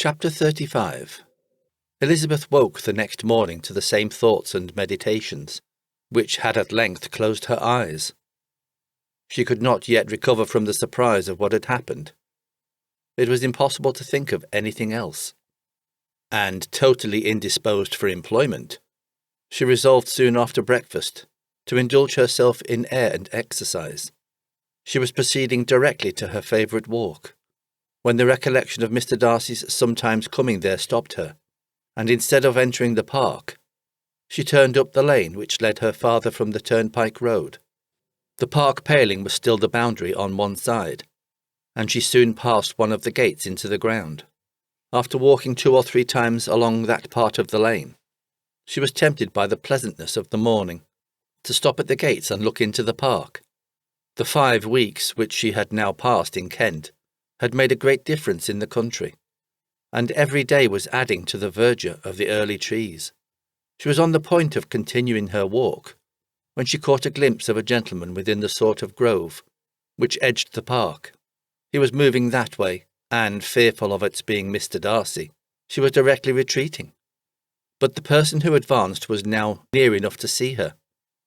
Chapter 35. Elizabeth woke the next morning to the same thoughts and meditations, which had at length closed her eyes. She could not yet recover from the surprise of what had happened. It was impossible to think of anything else. And totally indisposed for employment, she resolved soon after breakfast to indulge herself in air and exercise. She was proceeding directly to her favourite walk, when the recollection of Mr Darcy's sometimes coming there stopped her, and instead of entering the park, she turned up the lane which led her farther from the turnpike road. The park paling was still the boundary on one side, and she soon passed one of the gates into the ground. After walking 2 or 3 times along that part of the lane, she was tempted by the pleasantness of the morning to stop at the gates and look into the park. The 5 weeks which she had now passed in Kent had made a great difference in the country, and every day was adding to the verdure of the early trees. She was on the point of continuing her walk, when she caught a glimpse of a gentleman within the sort of grove which edged the park. He was moving that way, and, fearful of its being Mr Darcy, she was directly retreating. But the person who advanced was now near enough to see her,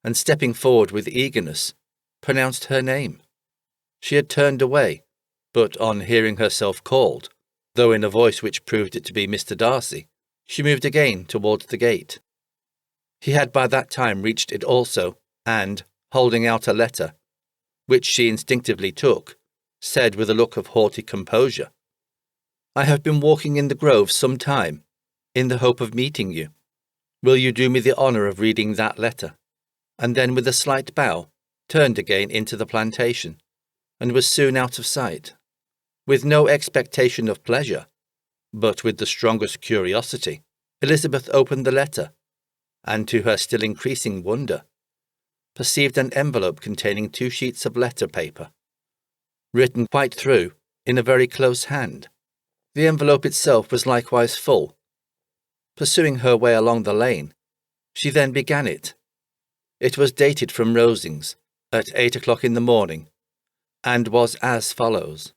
and stepping forward with eagerness, pronounced her name. She had turned away, but on hearing herself called, though in a voice which proved it to be Mr Darcy, she moved again towards the gate. He had by that time reached it also, and, holding out a letter, which she instinctively took, said with a look of haughty composure, "I have been walking in the grove some time, in the hope of meeting you. Will you do me the honour of reading that letter?" And then with a slight bow, turned again into the plantation, and was soon out of sight. With no expectation of pleasure, but with the strongest curiosity, Elizabeth opened the letter, and to her still increasing wonder, perceived an envelope containing 2 sheets of letter paper, written quite through in a very close hand. The envelope itself was likewise full. Pursuing her way along the lane, she then began it. It was dated from Rosings, at 8 o'clock in the morning, and was as follows.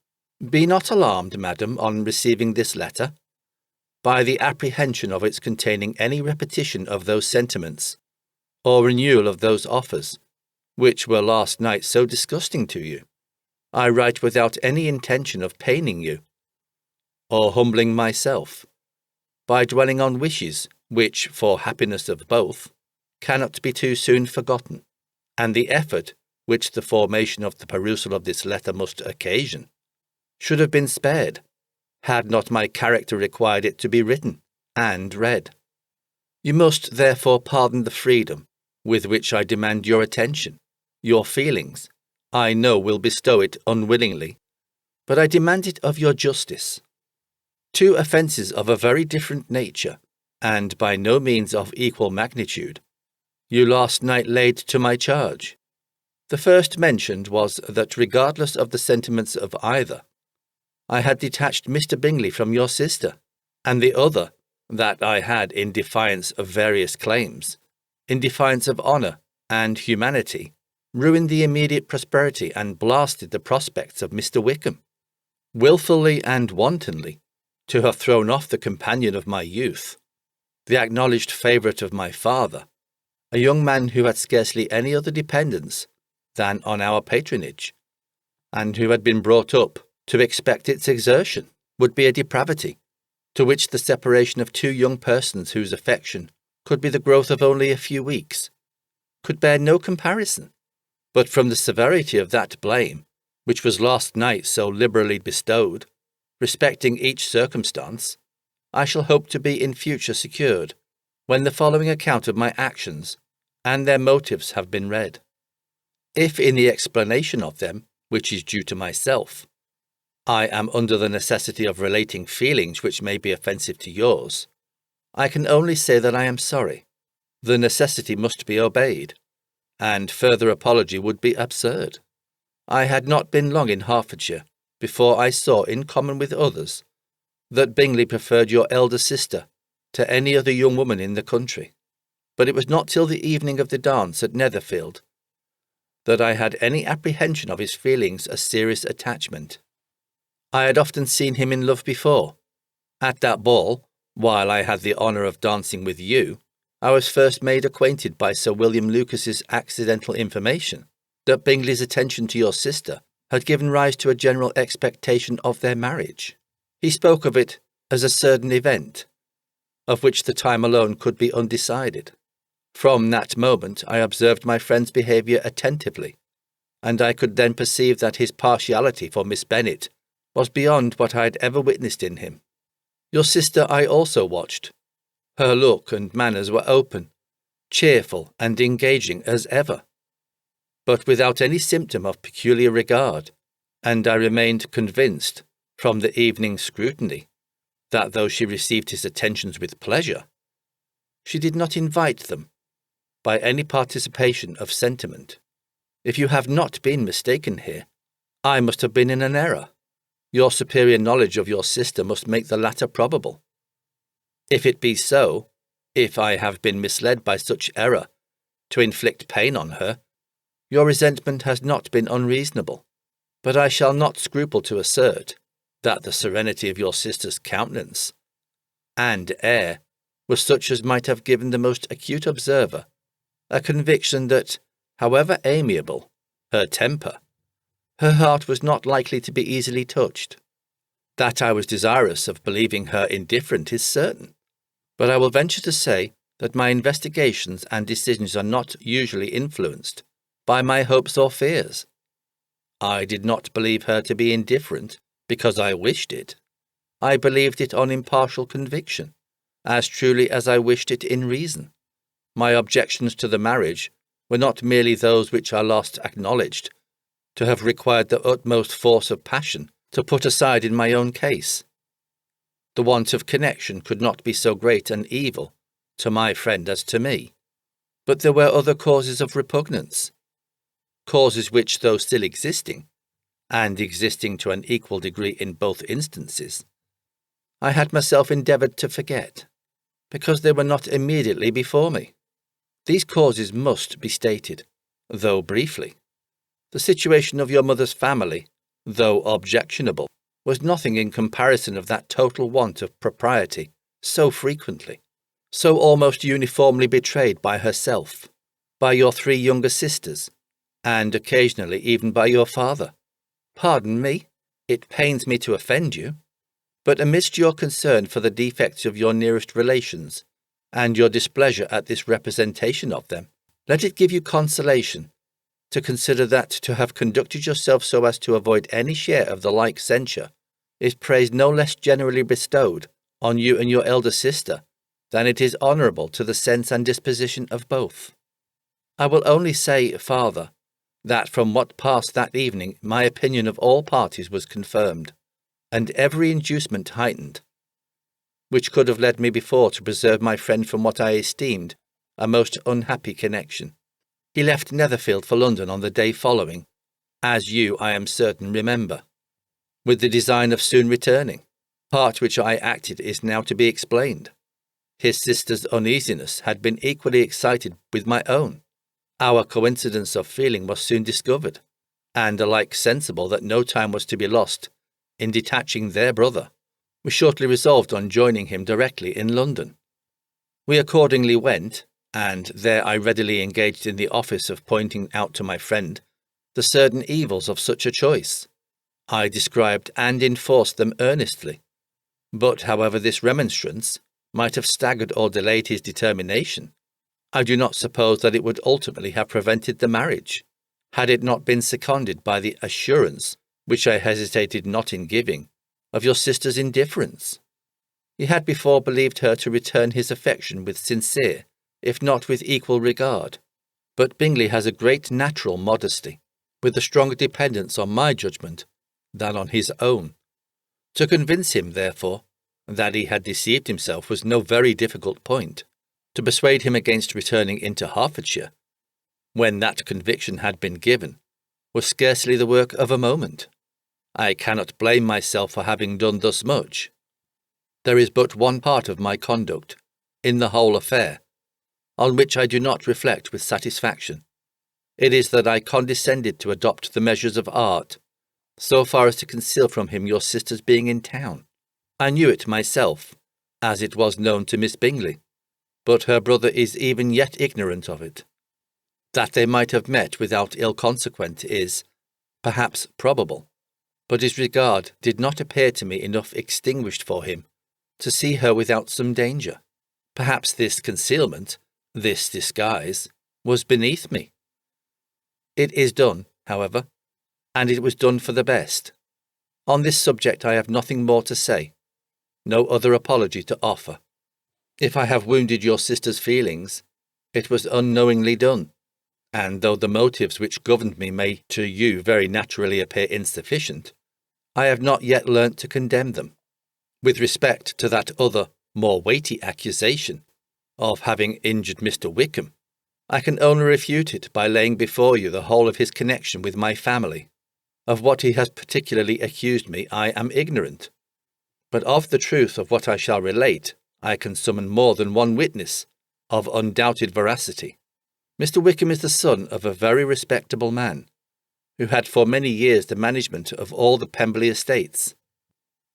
"Be not alarmed, madam, on receiving this letter, by the apprehension of its containing any repetition of those sentiments, or renewal of those offers, which were last night so disgusting to you. I write without any intention of paining you, or humbling myself, by dwelling on wishes which, for happiness of both, cannot be too soon forgotten, and the effort which the formation of the perusal of this letter must occasion should have been spared, had not my character required it to be written and read. You must therefore pardon the freedom with which I demand your attention. Your feelings, I know, will bestow it unwillingly, but I demand it of your justice. 2 offences of a very different nature, and by no means of equal magnitude, you last night laid to my charge. The first mentioned was that, regardless of the sentiments of either, I had detached Mr Bingley from your sister, and the other, that I had, in defiance of various claims, in defiance of honour and humanity, ruined the immediate prosperity and blasted the prospects of Mr Wickham, wilfully and wantonly, to have thrown off the companion of my youth, the acknowledged favourite of my father, a young man who had scarcely any other dependence than on our patronage, and who had been brought up to expect its exertion, would be a depravity, to which the separation of 2 young persons whose affection could be the growth of only a few weeks, could bear no comparison. But from the severity of that blame, which was last night so liberally bestowed, respecting each circumstance, I shall hope to be in future secured, when the following account of my actions and their motives have been read. If in the explanation of them, which is due to myself, I am under the necessity of relating feelings which may be offensive to yours, I can only say that I am sorry. The necessity must be obeyed, and further apology would be absurd. I had not been long in Hertfordshire before I saw, in common with others, that Bingley preferred your elder sister to any other young woman in the country, but it was not till the evening of the dance at Netherfield that I had any apprehension of his feelings a serious attachment. I had often seen him in love before, At that ball, while I had the honour of dancing with you, I was first made acquainted by Sir William Lucas's accidental information that Bingley's attention to your sister had given rise to a general expectation of their marriage. He spoke of it as a certain event, of which the time alone could be undecided. From that moment I observed my friend's behaviour attentively, and I could then perceive that his partiality for Miss Bennet was beyond what I had ever witnessed in him. Your sister I also watched. Her look and manners were open, cheerful, and engaging as ever, but without any symptom of peculiar regard, and I remained convinced, from the evening's scrutiny, that though she received his attentions with pleasure, she did not invite them by any participation of sentiment. If you have not been mistaken here, I must have been in an error. Your superior knowledge of your sister must make the latter probable. If it be so, if I have been misled by such error to inflict pain on her, your resentment has not been unreasonable, but I shall not scruple to assert that the serenity of your sister's countenance and air was such as might have given the most acute observer a conviction that, however amiable her temper, her heart was not likely to be easily touched. That I was desirous of believing her indifferent is certain, but I will venture to say that my investigations and decisions are not usually influenced by my hopes or fears. I did not believe her to be indifferent because I wished it. I believed it on impartial conviction, as truly as I wished it in reason. My objections to the marriage were not merely those which are last acknowledged to have required the utmost force of passion to put aside in my own case. The want of connection could not be so great an evil to my friend as to me, but there were other causes of repugnance, causes which, though still existing, and existing to an equal degree in both instances, I had myself endeavoured to forget, because they were not immediately before me. These causes must be stated, though briefly. The situation of your mother's family, though objectionable, was nothing in comparison of that total want of propriety so frequently, so almost uniformly betrayed by herself, by your 3 younger sisters, and occasionally even by your father. Pardon me, it pains me to offend you, but amidst your concern for the defects of your nearest relations, and your displeasure at this representation of them, let it give you consolation to consider that to have conducted yourself so as to avoid any share of the like censure is praise no less generally bestowed on you and your elder sister than it is honourable to the sense and disposition of both. I will only say, farther, that from what passed that evening my opinion of all parties was confirmed, and every inducement heightened, which could have led me before to preserve my friend from what I esteemed a most unhappy connection. He left Netherfield for London on the day following, as you, I am certain, remember, with the design of soon returning. Part which I acted is now to be explained. His sister's uneasiness had been equally excited with my own. Our coincidence of feeling was soon discovered, and alike sensible that no time was to be lost in detaching their brother, we shortly resolved on joining him directly in London. We accordingly went, and there I readily engaged in the office of pointing out to my friend the certain evils of such a choice. I described and enforced them earnestly, but however this remonstrance might have staggered or delayed his determination, I do not suppose that it would ultimately have prevented the marriage, had it not been seconded by the assurance, which I hesitated not in giving, of your sister's indifference. He had before believed her to return his affection with sincere, if not with equal regard, but Bingley has a great natural modesty, with a stronger dependence on my judgment than on his own. To convince him, therefore, that he had deceived himself was no very difficult point. To persuade him against returning into Hertfordshire, when that conviction had been given, was scarcely the work of a moment. I cannot blame myself for having done thus much. There is but one part of my conduct, in the whole affair, on which I do not reflect with satisfaction. It is that I condescended to adopt the measures of art, so far as to conceal from him your sister's being in town. I knew it myself, as it was known to Miss Bingley, but her brother is even yet ignorant of it. That they might have met without ill consequence is, perhaps, probable, but his regard did not appear to me enough extinguished for him to see her without some danger. Perhaps this concealment, this disguise, was beneath me. It is done, however, and it was done for the best. On this subject I have nothing more to say, no other apology to offer. If I have wounded your sister's feelings, it was unknowingly done, and though the motives which governed me may to you very naturally appear insufficient, I have not yet learnt to condemn them. With respect to that other, more weighty accusation of having injured Mr. Wickham, I can only refute it by laying before you the whole of his connection with my family. Of what he has particularly accused me I am ignorant, but of the truth of what I shall relate I can summon more than one witness of undoubted veracity. Mr. Wickham is the son of a very respectable man, who had for many years the management of all the Pemberley estates,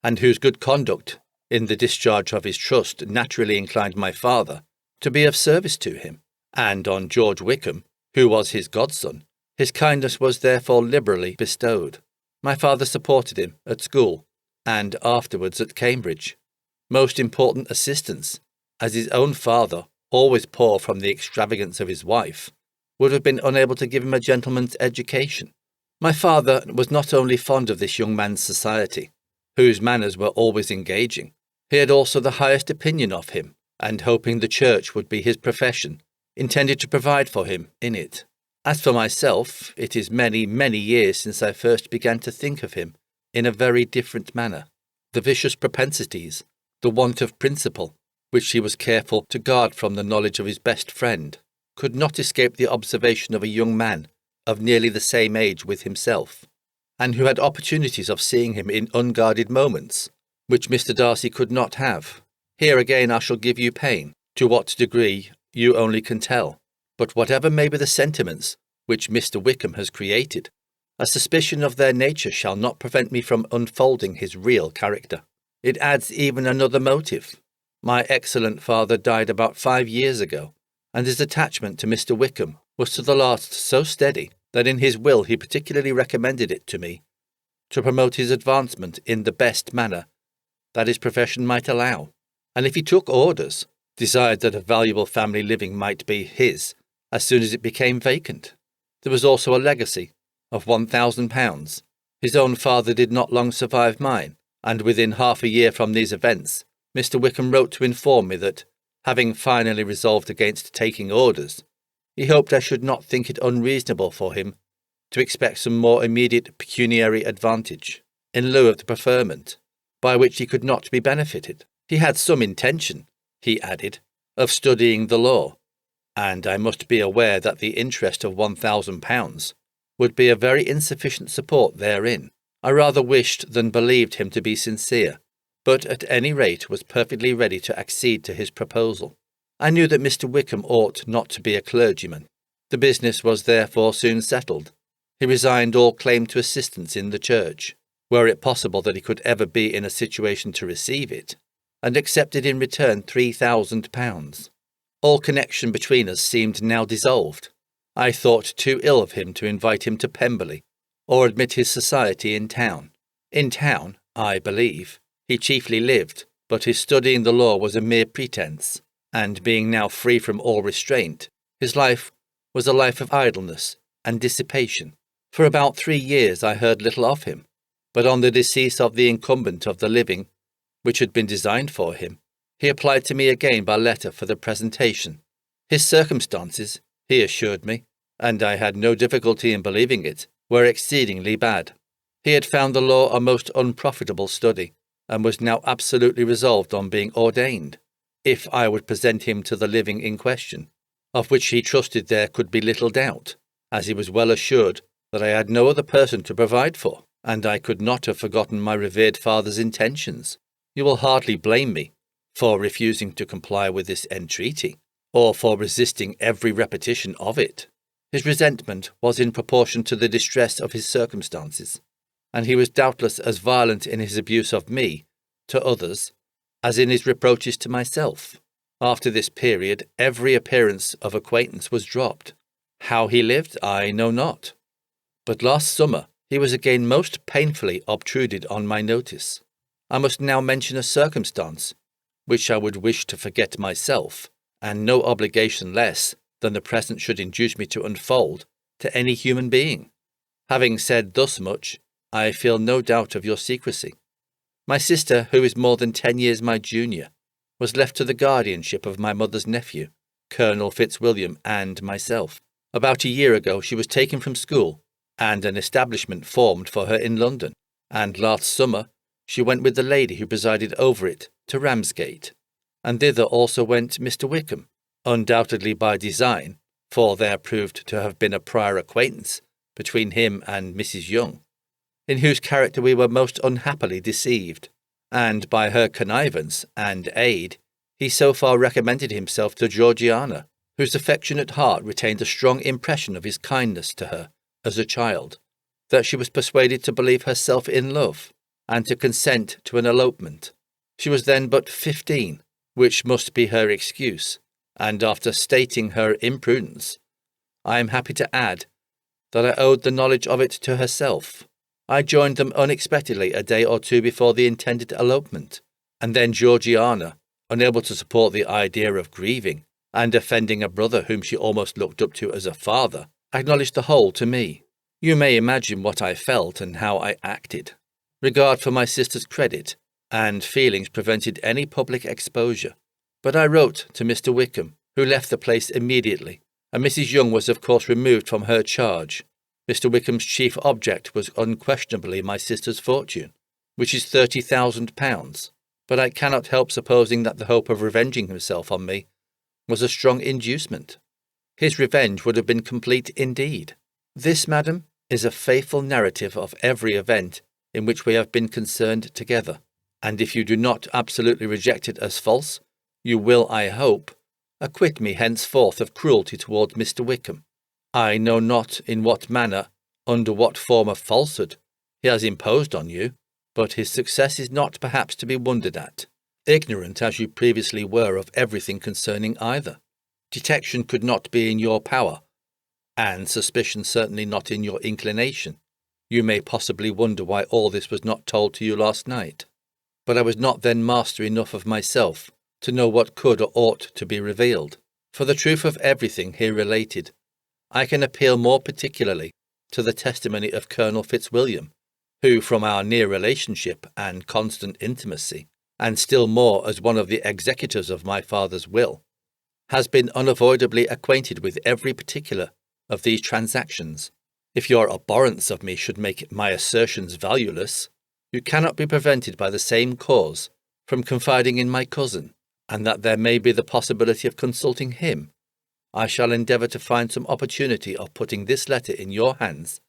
and whose good conduct in the discharge of his trust naturally inclined my father to be of service to him, and on George Wickham, who was his godson, his kindness was therefore liberally bestowed. My father supported him at school, and afterwards at Cambridge. Most important assistance, as his own father, always poor from the extravagance of his wife, would have been unable to give him a gentleman's education. My father was not only fond of this young man's society, whose manners were always engaging, he had also the highest opinion of him, and hoping the church would be his profession, intended to provide for him in it. As for myself, it is many, many years since I first began to think of him in a very different manner. The vicious propensities, the want of principle, which he was careful to guard from the knowledge of his best friend, could not escape the observation of a young man of nearly the same age with himself, and who had opportunities of seeing him in unguarded moments, which Mr. Darcy could not have. Here again I shall give you pain, to what degree you only can tell. But whatever may be the sentiments which Mr. Wickham has created, a suspicion of their nature shall not prevent me from unfolding his real character. It adds even another motive. My excellent father died about 5 years ago, and his attachment to Mr. Wickham was to the last so steady that in his will he particularly recommended it to me, to promote his advancement in the best manner that his profession might allow, and if he took orders, desired that a valuable family living might be his as soon as it became vacant. There was also a legacy of £1,000. His own father did not long survive mine, and within half a year from these events, Mr. Wickham wrote to inform me that, having finally resolved against taking orders, he hoped I should not think it unreasonable for him to expect some more immediate pecuniary advantage, in lieu of the preferment, by which he could not be benefited. He had some intention, he added, of studying the law, and I must be aware that the interest of £1,000 would be a very insufficient support therein. I rather wished than believed him to be sincere, but at any rate was perfectly ready to accede to his proposal. I knew that Mr. Wickham ought not to be a clergyman. The business was therefore soon settled. He resigned all claim to assistance in the church, were it possible that he could ever be in a situation to receive it, and accepted in return £3,000. All connection between us seemed now dissolved. I thought too ill of him to invite him to Pemberley, or admit his society in town. In town, I believe, he chiefly lived, but his studying the law was a mere pretence, and being now free from all restraint, his life was a life of idleness and dissipation. For about 3 years I heard little of him, but on the decease of the incumbent of the living, which had been designed for him, he applied to me again by letter for the presentation. His circumstances, he assured me, and I had no difficulty in believing it, were exceedingly bad. He had found the law a most unprofitable study, and was now absolutely resolved on being ordained, if I would present him to the living in question, of which he trusted there could be little doubt, as he was well assured that I had no other person to provide for, and I could not have forgotten my revered father's intentions. You will hardly blame me for refusing to comply with this entreaty, or for resisting every repetition of it. His resentment was in proportion to the distress of his circumstances, and he was doubtless as violent in his abuse of me to others as in his reproaches to myself. After this period, every appearance of acquaintance was dropped. How he lived, I know not. But last summer he was again most painfully obtruded on my notice. I must now mention a circumstance which I would wish to forget myself, and no obligation less than the present should induce me to unfold to any human being. Having said thus much, I feel no doubt of your secrecy. My sister, who is more than 10 years my junior, was left to the guardianship of my mother's nephew, Colonel Fitzwilliam, and myself. About a year ago she was taken from school, and an establishment formed for her in London, and last summer she went with the lady who presided over it to Ramsgate, and thither also went Mr Wickham, undoubtedly by design, for there proved to have been a prior acquaintance between him and Mrs Young, in whose character we were most unhappily deceived, and by her connivance and aid he so far recommended himself to Georgiana, whose affectionate heart retained a strong impression of his kindness to her as a child, that she was persuaded to believe herself in love, and to consent to an elopement. She was then but 15, which must be her excuse, and after stating her imprudence, I am happy to add that I owed the knowledge of it to herself. I joined them unexpectedly a day or two before the intended elopement, and then Georgiana, unable to support the idea of grieving and offending a brother whom she almost looked up to as a father, acknowledged the whole to me. You may imagine what I felt and how I acted. Regard for my sister's credit and feelings prevented any public exposure, but I wrote to Mr Wickham, who left the place immediately, and Mrs Young was of course removed from her charge. Mr Wickham's chief object was unquestionably my sister's fortune, which is £30,000, but I cannot help supposing that the hope of revenging himself on me was a strong inducement. His revenge would have been complete indeed. This, madam, is a faithful narrative of every event in which we have been concerned together, and if you do not absolutely reject it as false, you will, I hope, acquit me henceforth of cruelty towards Mr Wickham. I know not in what manner, under what form of falsehood, he has imposed on you, but his success is not perhaps to be wondered at, ignorant as you previously were of everything concerning either. Detection could not be in your power, and suspicion certainly not in your inclination. You may possibly wonder why all this was not told to you last night, but I was not then master enough of myself to know what could or ought to be revealed. For the truth of everything here related, I can appeal more particularly to the testimony of Colonel Fitzwilliam, who from our near relationship and constant intimacy, and still more as one of the executors of my father's will, has been unavoidably acquainted with every particular of these transactions. If your abhorrence of me should make my assertions valueless, you cannot be prevented by the same cause from confiding in my cousin, and that there may be the possibility of consulting him. I shall endeavour to find some opportunity of putting this letter in your hands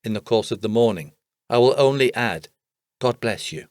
in the course of the morning. I will only add, God bless you.